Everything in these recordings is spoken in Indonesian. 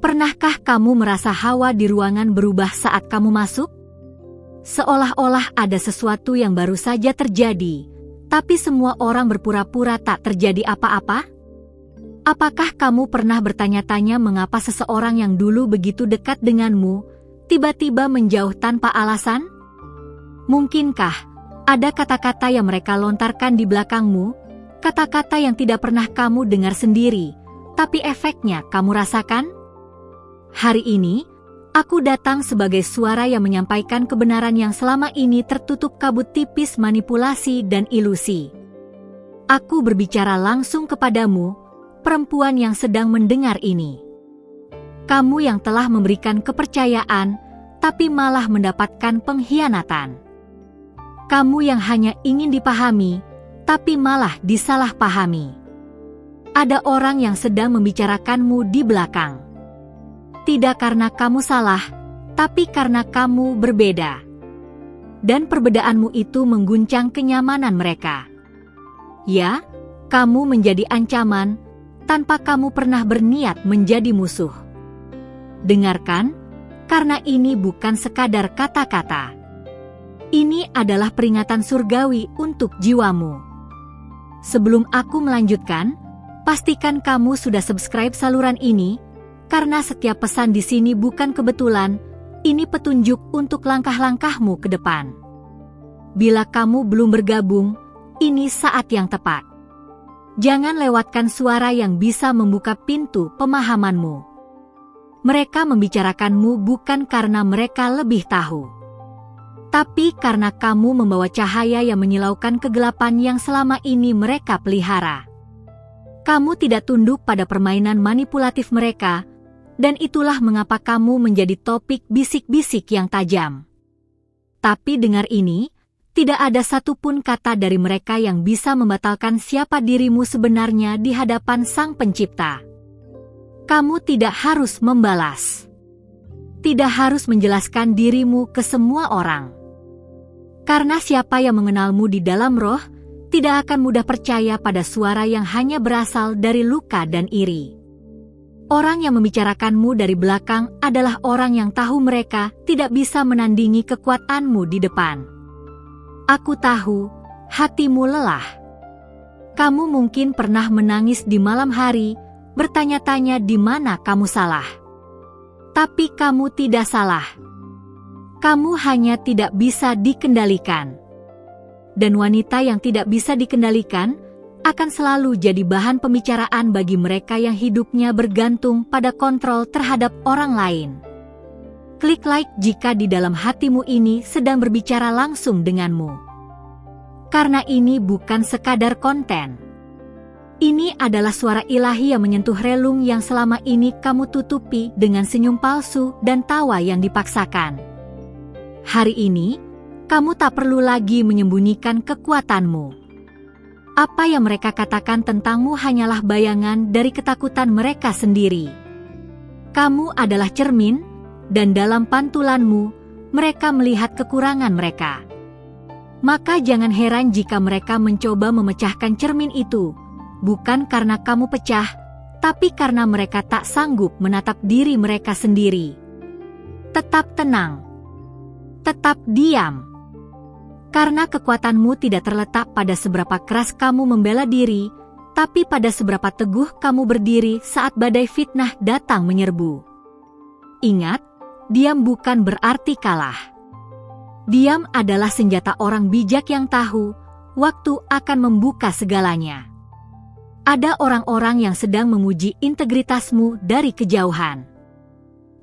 Pernahkah kamu merasa hawa di ruangan berubah saat kamu masuk? Seolah-olah ada sesuatu yang baru saja terjadi, tapi semua orang berpura-pura tak terjadi apa-apa? Apakah kamu pernah bertanya-tanya mengapa seseorang yang dulu begitu dekat denganmu, tiba-tiba menjauh tanpa alasan? Mungkinkah ada kata-kata yang mereka lontarkan di belakangmu, kata-kata yang tidak pernah kamu dengar sendiri, tapi efeknya kamu rasakan? Hari ini, aku datang sebagai suara yang menyampaikan kebenaran yang selama ini tertutup kabut tipis manipulasi dan ilusi. Aku berbicara langsung kepadamu, perempuan yang sedang mendengar ini. Kamu yang telah memberikan kepercayaan, tapi malah mendapatkan pengkhianatan. Kamu yang hanya ingin dipahami, tapi malah disalahpahami. Ada orang yang sedang membicarakanmu di belakang. Tidak karena kamu salah, tapi karena kamu berbeda. Dan perbedaanmu itu mengguncang kenyamanan mereka. Ya, kamu menjadi ancaman, tanpa kamu pernah berniat menjadi musuh. Dengarkan, karena ini bukan sekadar kata-kata. Ini adalah peringatan surgawi untuk jiwamu. Sebelum aku melanjutkan, pastikan kamu sudah subscribe saluran ini, karena setiap pesan di sini bukan kebetulan, ini petunjuk untuk langkah-langkahmu ke depan. Bila kamu belum bergabung, ini saat yang tepat. Jangan lewatkan suara yang bisa membuka pintu pemahamanmu. Mereka membicarakanmu bukan karena mereka lebih tahu, tapi karena kamu membawa cahaya yang menyilaukan kegelapan yang selama ini mereka pelihara. Kamu tidak tunduk pada permainan manipulatif mereka, dan itulah mengapa kamu menjadi topik bisik-bisik yang tajam. Tapi dengar ini, tidak ada satupun kata dari mereka yang bisa membatalkan siapa dirimu sebenarnya di hadapan Sang Pencipta. Kamu tidak harus membalas. Tidak harus menjelaskan dirimu ke semua orang. Karena siapa yang mengenalmu di dalam roh, tidak akan mudah percaya pada suara yang hanya berasal dari luka dan iri. Orang yang membicarakanmu dari belakang adalah orang yang tahu mereka tidak bisa menandingi kekuatanmu di depan. Aku tahu, hatimu lelah. Kamu mungkin pernah menangis di malam hari, bertanya-tanya di mana kamu salah. Tapi kamu tidak salah. Kamu hanya tidak bisa dikendalikan. Dan wanita yang tidak bisa dikendalikan akan selalu jadi bahan pembicaraan bagi mereka yang hidupnya bergantung pada kontrol terhadap orang lain. Klik like jika di dalam hatimu ini sedang berbicara langsung denganmu. Karena ini bukan sekadar konten. Ini adalah suara ilahi yang menyentuh relung yang selama ini kamu tutupi dengan senyum palsu dan tawa yang dipaksakan. Hari ini, kamu tak perlu lagi menyembunyikan kekuatanmu. Apa yang mereka katakan tentangmu hanyalah bayangan dari ketakutan mereka sendiri. Kamu adalah cermin, dan dalam pantulanmu, mereka melihat kekurangan mereka. Maka jangan heran jika mereka mencoba memecahkan cermin itu, bukan karena kamu pecah, tapi karena mereka tak sanggup menatap diri mereka sendiri. Tetap tenang. Tetap diam. Karena kekuatanmu tidak terletak pada seberapa keras kamu membela diri, tapi pada seberapa teguh kamu berdiri saat badai fitnah datang menyerbu. Ingat, diam bukan berarti kalah. Diam adalah senjata orang bijak yang tahu, waktu akan membuka segalanya. Ada orang-orang yang sedang memuji integritasmu dari kejauhan.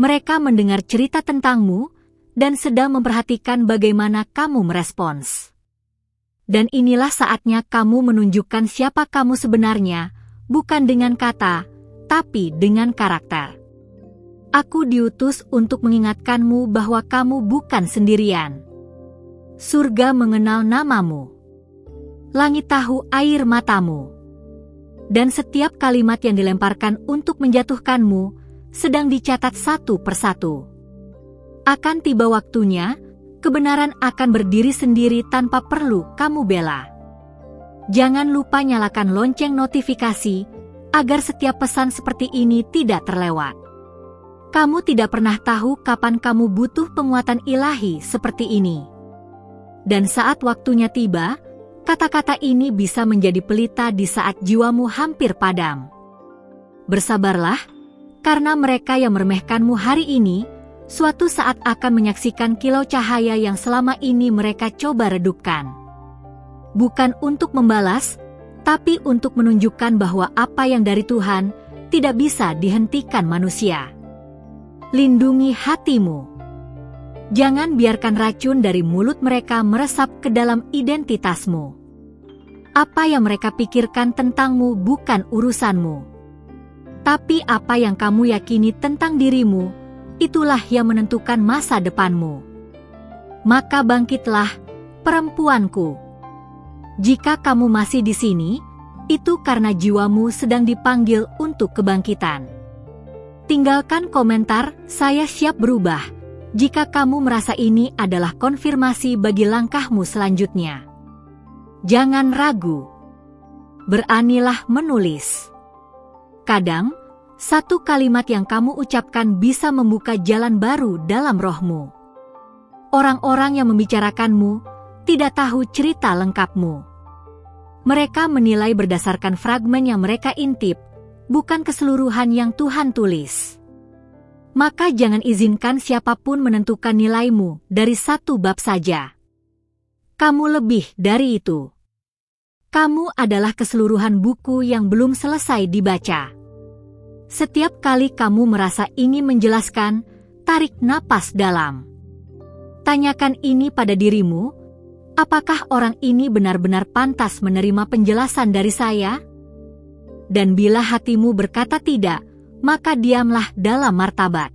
Mereka mendengar cerita tentangmu, dan sedang memperhatikan bagaimana kamu merespons. Dan inilah saatnya kamu menunjukkan siapa kamu sebenarnya, bukan dengan kata, tapi dengan karakter. Aku diutus untuk mengingatkanmu bahwa kamu bukan sendirian. Surga mengenal namamu. Langit tahu air matamu. Dan setiap kalimat yang dilemparkan untuk menjatuhkanmu, sedang dicatat satu persatu. Akan tiba waktunya, kebenaran akan berdiri sendiri tanpa perlu kamu bela. Jangan lupa nyalakan lonceng notifikasi, agar setiap pesan seperti ini tidak terlewat. Kamu tidak pernah tahu kapan kamu butuh penguatan ilahi seperti ini. Dan saat waktunya tiba, kata-kata ini bisa menjadi pelita di saat jiwamu hampir padam. Bersabarlah, karena mereka yang meremehkanmu hari ini, suatu saat akan menyaksikan kilau cahaya yang selama ini mereka coba redupkan. Bukan untuk membalas, tapi untuk menunjukkan bahwa apa yang dari Tuhan tidak bisa dihentikan manusia. Lindungi hatimu. Jangan biarkan racun dari mulut mereka meresap ke dalam identitasmu. Apa yang mereka pikirkan tentangmu bukan urusanmu. Tapi apa yang kamu yakini tentang dirimu, itulah yang menentukan masa depanmu. Maka bangkitlah, perempuanku. Jika kamu masih di sini, itu karena jiwamu sedang dipanggil untuk kebangkitan. Tinggalkan komentar, "Saya siap berubah," jika kamu merasa ini adalah konfirmasi bagi langkahmu selanjutnya. Jangan ragu. Beranilah menulis. Kadang, satu kalimat yang kamu ucapkan bisa membuka jalan baru dalam rohmu. Orang-orang yang membicarakanmu tidak tahu cerita lengkapmu. Mereka menilai berdasarkan fragmen yang mereka intip, bukan keseluruhan yang Tuhan tulis. Maka jangan izinkan siapapun menentukan nilaimu dari satu bab saja. Kamu lebih dari itu. Kamu adalah keseluruhan buku yang belum selesai dibaca. Setiap kali kamu merasa ingin menjelaskan, tarik napas dalam. Tanyakan ini pada dirimu, apakah orang ini benar-benar pantas menerima penjelasan dari saya? Dan bila hatimu berkata tidak, maka diamlah dalam martabat.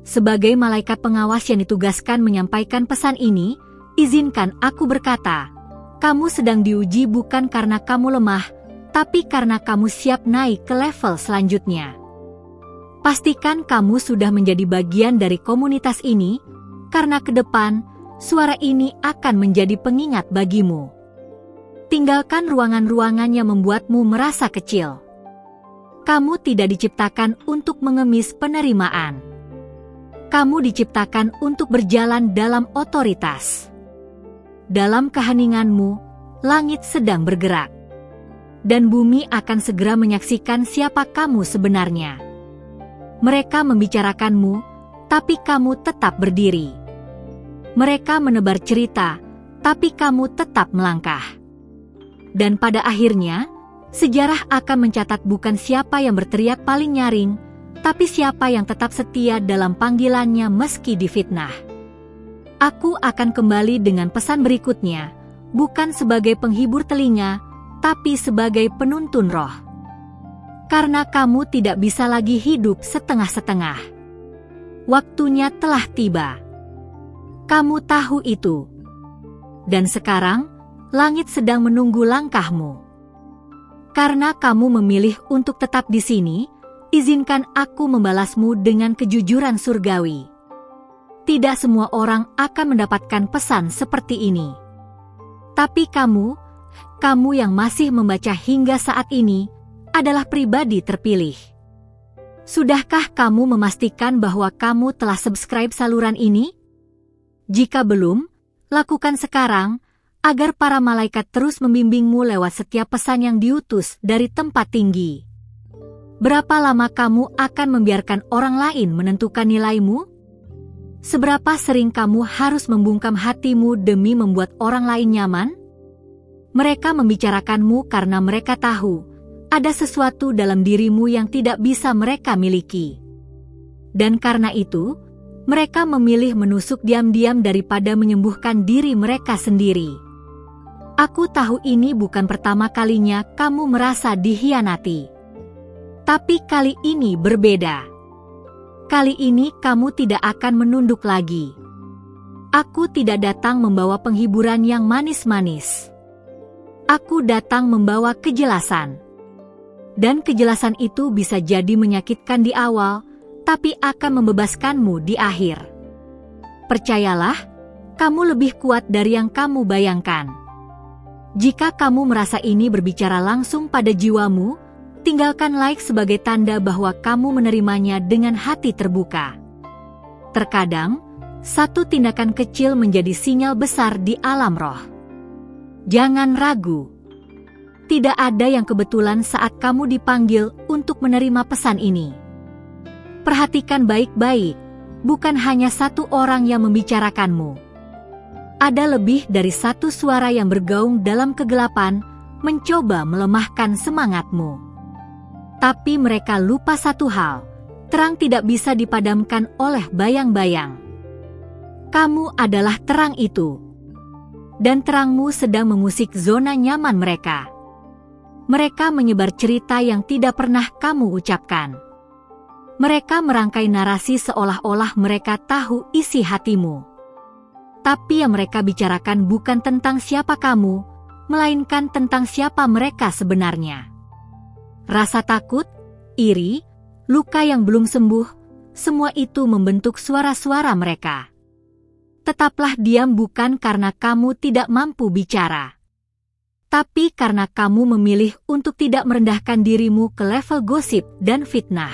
Sebagai malaikat pengawas yang ditugaskan menyampaikan pesan ini, izinkan aku berkata, kamu sedang diuji bukan karena kamu lemah, tapi karena kamu siap naik ke level selanjutnya. Pastikan kamu sudah menjadi bagian dari komunitas ini, karena ke depan, suara ini akan menjadi pengingat bagimu. Tinggalkan ruangan-ruangan yang membuatmu merasa kecil. Kamu tidak diciptakan untuk mengemis penerimaan. Kamu diciptakan untuk berjalan dalam otoritas. Dalam keheninganmu, langit sedang bergerak. Dan bumi akan segera menyaksikan siapa kamu sebenarnya. Mereka membicarakanmu, tapi kamu tetap berdiri. Mereka menebar cerita, tapi kamu tetap melangkah. Dan pada akhirnya, sejarah akan mencatat bukan siapa yang berteriak paling nyaring, tapi siapa yang tetap setia dalam panggilannya meski difitnah. Aku akan kembali dengan pesan berikutnya, bukan sebagai penghibur telinga, tapi sebagai penuntun roh. Karena kamu tidak bisa lagi hidup setengah-setengah. Waktunya telah tiba. Kamu tahu itu. Dan sekarang, langit sedang menunggu langkahmu. Karena kamu memilih untuk tetap di sini, izinkan aku membalasmu dengan kejujuran surgawi. Tidak semua orang akan mendapatkan pesan seperti ini. Tapi kamu yang masih membaca hingga saat ini, adalah pribadi terpilih. Sudahkah kamu memastikan bahwa kamu telah subscribe saluran ini? Jika belum, lakukan sekarang, agar para malaikat terus membimbingmu lewat setiap pesan yang diutus dari tempat tinggi. Berapa lama kamu akan membiarkan orang lain menentukan nilaimu? Seberapa sering kamu harus membungkam hatimu demi membuat orang lain nyaman? Mereka membicarakanmu karena mereka tahu ada sesuatu dalam dirimu yang tidak bisa mereka miliki. Dan karena itu, mereka memilih menusuk diam-diam daripada menyembuhkan diri mereka sendiri. Aku tahu ini bukan pertama kalinya kamu merasa dikhianati. Tapi kali ini berbeda. Kali ini kamu tidak akan menunduk lagi. Aku tidak datang membawa penghiburan yang manis-manis. Aku datang membawa kejelasan. Dan kejelasan itu bisa jadi menyakitkan di awal, tapi akan membebaskanmu di akhir. Percayalah, kamu lebih kuat dari yang kamu bayangkan. Jika kamu merasa ini berbicara langsung pada jiwamu, Tinggalkan like sebagai tanda bahwa kamu menerimanya dengan hati terbuka. Terkadang, satu tindakan kecil menjadi sinyal besar di alam roh. Jangan ragu. Tidak ada yang kebetulan saat kamu dipanggil untuk menerima pesan ini. Perhatikan baik-baik, bukan hanya satu orang yang membicarakanmu. Ada lebih dari satu suara yang bergaung dalam kegelapan, mencoba melemahkan semangatmu. Tapi mereka lupa satu hal, terang tidak bisa dipadamkan oleh bayang-bayang. Kamu adalah terang itu. Dan terangmu sedang mengusik zona nyaman mereka. Mereka menyebar cerita yang tidak pernah kamu ucapkan. Mereka merangkai narasi seolah-olah mereka tahu isi hatimu. Tapi yang mereka bicarakan bukan tentang siapa kamu, melainkan tentang siapa mereka sebenarnya. Rasa takut, iri, luka yang belum sembuh, semua itu membentuk suara-suara mereka. Tetaplah diam bukan karena kamu tidak mampu bicara, tapi karena kamu memilih untuk tidak merendahkan dirimu ke level gosip dan fitnah.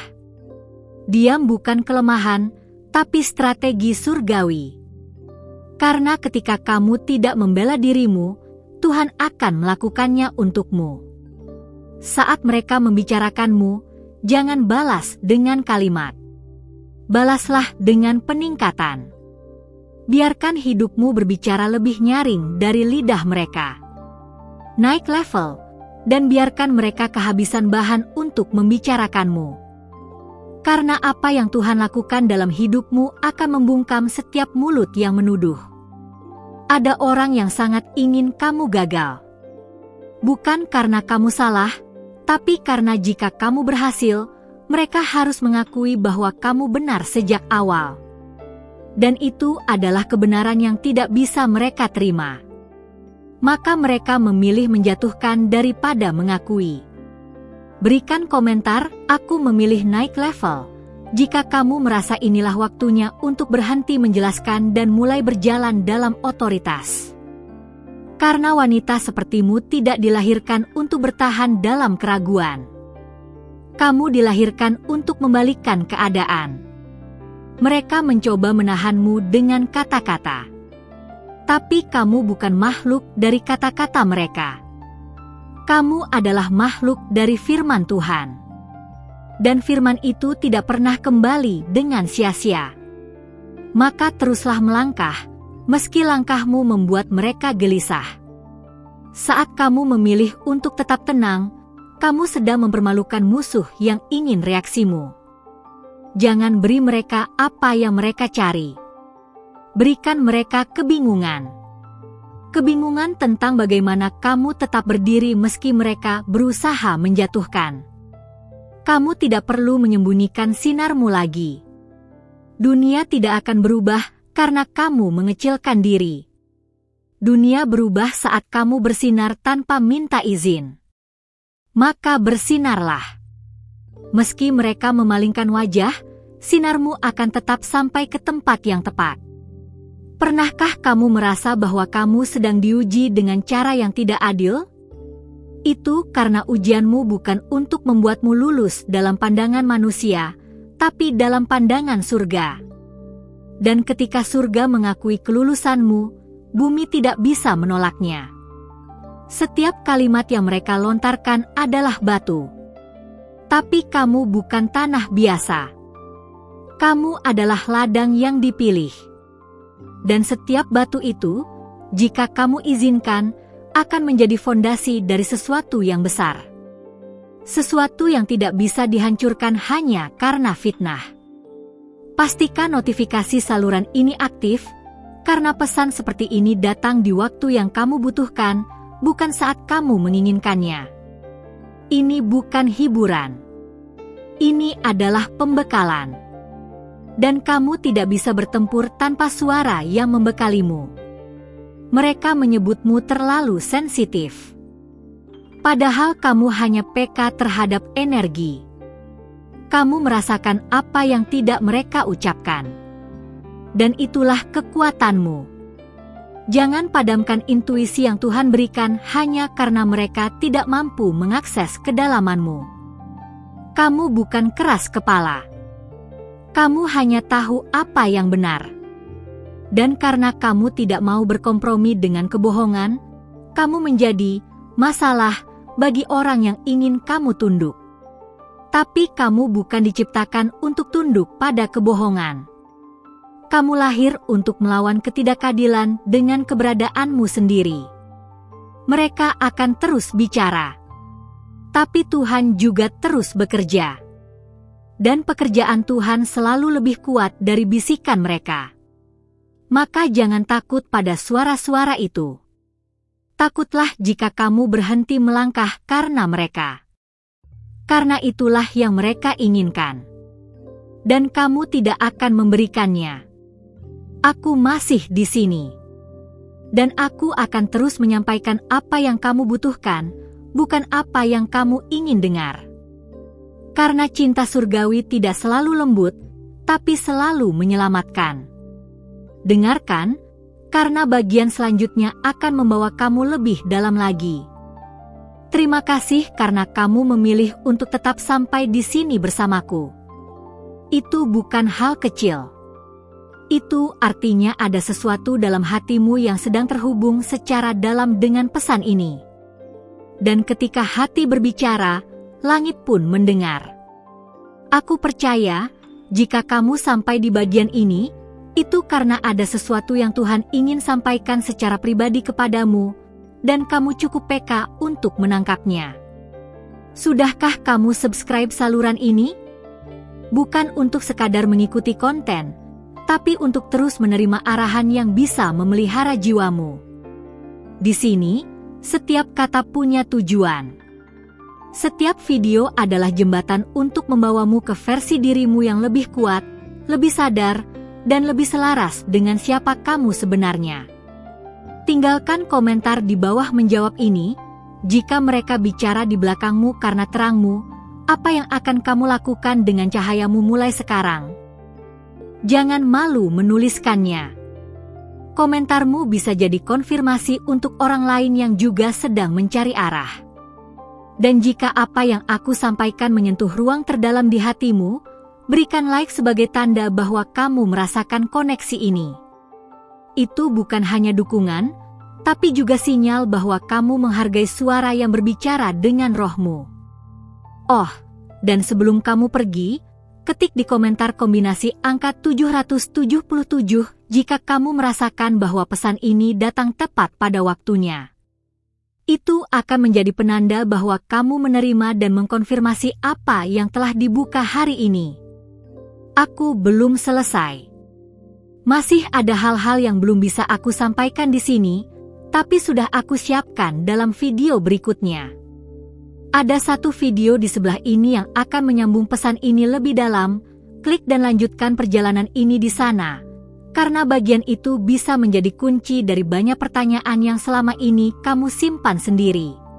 Diam bukan kelemahan, tapi strategi surgawi. Karena ketika kamu tidak membela dirimu, Tuhan akan melakukannya untukmu. Saat mereka membicarakanmu, jangan balas dengan kalimat. Balaslah dengan peningkatan. Biarkan hidupmu berbicara lebih nyaring dari lidah mereka. Naik level, dan biarkan mereka kehabisan bahan untuk membicarakanmu. Karena apa yang Tuhan lakukan dalam hidupmu akan membungkam setiap mulut yang menuduh. Ada orang yang sangat ingin kamu gagal. Bukan karena kamu salah, tapi karena jika kamu berhasil, mereka harus mengakui bahwa kamu benar sejak awal. Dan itu adalah kebenaran yang tidak bisa mereka terima. Maka mereka memilih menjatuhkan daripada mengakui. Berikan komentar, aku memilih naik level. Jika kamu merasa inilah waktunya untuk berhenti menjelaskan dan mulai berjalan dalam otoritas. Karena wanita sepertimu tidak dilahirkan untuk bertahan dalam keraguan. Kamu dilahirkan untuk membalikkan keadaan. Mereka mencoba menahanmu dengan kata-kata. Tapi kamu bukan makhluk dari kata-kata mereka. Kamu adalah makhluk dari firman Tuhan. Dan firman itu tidak pernah kembali dengan sia-sia. Maka teruslah melangkah, meski langkahmu membuat mereka gelisah. Saat kamu memilih untuk tetap tenang, kamu sedang mempermalukan musuh yang ingin reaksimu. Jangan beri mereka apa yang mereka cari. Berikan mereka kebingungan. Kebingungan tentang bagaimana kamu tetap berdiri meski mereka berusaha menjatuhkan. Kamu tidak perlu menyembunyikan sinarmu lagi. Dunia tidak akan berubah karena kamu mengecilkan diri. Dunia berubah saat kamu bersinar tanpa minta izin. Maka bersinarlah. Meski mereka memalingkan wajah, sinarmu akan tetap sampai ke tempat yang tepat. Pernahkah kamu merasa bahwa kamu sedang diuji dengan cara yang tidak adil? Itu karena ujianmu bukan untuk membuatmu lulus dalam pandangan manusia, tapi dalam pandangan surga. Dan ketika surga mengakui kelulusanmu, bumi tidak bisa menolaknya. Setiap kalimat yang mereka lontarkan adalah batu. Tapi kamu bukan tanah biasa. Kamu adalah ladang yang dipilih. Dan setiap batu itu, jika kamu izinkan, akan menjadi fondasi dari sesuatu yang besar. Sesuatu yang tidak bisa dihancurkan hanya karena fitnah. Pastikan notifikasi saluran ini aktif, karena pesan seperti ini datang di waktu yang kamu butuhkan, bukan saat kamu menginginkannya. Ini bukan hiburan. Ini adalah pembekalan. Dan kamu tidak bisa bertempur tanpa suara yang membekalimu. Mereka menyebutmu terlalu sensitif. Padahal kamu hanya peka terhadap energi. Kamu merasakan apa yang tidak mereka ucapkan. Dan itulah kekuatanmu. Jangan padamkan intuisi yang Tuhan berikan hanya karena mereka tidak mampu mengakses kedalamanmu. Kamu bukan keras kepala. Kamu hanya tahu apa yang benar. Dan karena kamu tidak mau berkompromi dengan kebohongan, kamu menjadi masalah bagi orang yang ingin kamu tunduk. Tapi kamu bukan diciptakan untuk tunduk pada kebohongan. Kamu lahir untuk melawan ketidakadilan dengan keberadaanmu sendiri. Mereka akan terus bicara. Tapi Tuhan juga terus bekerja. Dan pekerjaan Tuhan selalu lebih kuat dari bisikan mereka. Maka jangan takut pada suara-suara itu. Takutlah jika kamu berhenti melangkah karena mereka. Karena itulah yang mereka inginkan. Dan kamu tidak akan memberikannya. Aku masih di sini. Dan aku akan terus menyampaikan apa yang kamu butuhkan, bukan apa yang kamu ingin dengar. Karena cinta surgawi tidak selalu lembut, tapi selalu menyelamatkan. Dengarkan, karena bagian selanjutnya akan membawa kamu lebih dalam lagi. Terima kasih karena kamu memilih untuk tetap sampai di sini bersamaku. Itu bukan hal kecil. Itu artinya ada sesuatu dalam hatimu yang sedang terhubung secara dalam dengan pesan ini. Dan ketika hati berbicara, langit pun mendengar. Aku percaya, jika kamu sampai di bagian ini, itu karena ada sesuatu yang Tuhan ingin sampaikan secara pribadi kepadamu, dan kamu cukup peka untuk menangkapnya. Sudahkah kamu subscribe saluran ini? Bukan untuk sekadar mengikuti konten, tapi untuk terus menerima arahan yang bisa memelihara jiwamu. Di sini, setiap kata punya tujuan. Setiap video adalah jembatan untuk membawamu ke versi dirimu yang lebih kuat, lebih sadar, dan lebih selaras dengan siapa kamu sebenarnya. Tinggalkan komentar di bawah menjawab ini. Jika mereka bicara di belakangmu karena terangmu, apa yang akan kamu lakukan dengan cahayamu mulai sekarang? Jangan malu menuliskannya. Komentarmu bisa jadi konfirmasi untuk orang lain yang juga sedang mencari arah. Dan jika apa yang aku sampaikan menyentuh ruang terdalam di hatimu, berikan like sebagai tanda bahwa kamu merasakan koneksi ini. Itu bukan hanya dukungan, tapi juga sinyal bahwa kamu menghargai suara yang berbicara dengan rohmu. Oh, dan sebelum kamu pergi, ketik di komentar kombinasi angka 777 jika kamu merasakan bahwa pesan ini datang tepat pada waktunya. Itu akan menjadi penanda bahwa kamu menerima dan mengkonfirmasi apa yang telah dibuka hari ini. Aku belum selesai. Masih ada hal-hal yang belum bisa aku sampaikan di sini, tapi sudah aku siapkan dalam video berikutnya. Ada satu video di sebelah ini yang akan menyambung pesan ini lebih dalam. Klik dan lanjutkan perjalanan ini di sana, karena bagian itu bisa menjadi kunci dari banyak pertanyaan yang selama ini kamu simpan sendiri.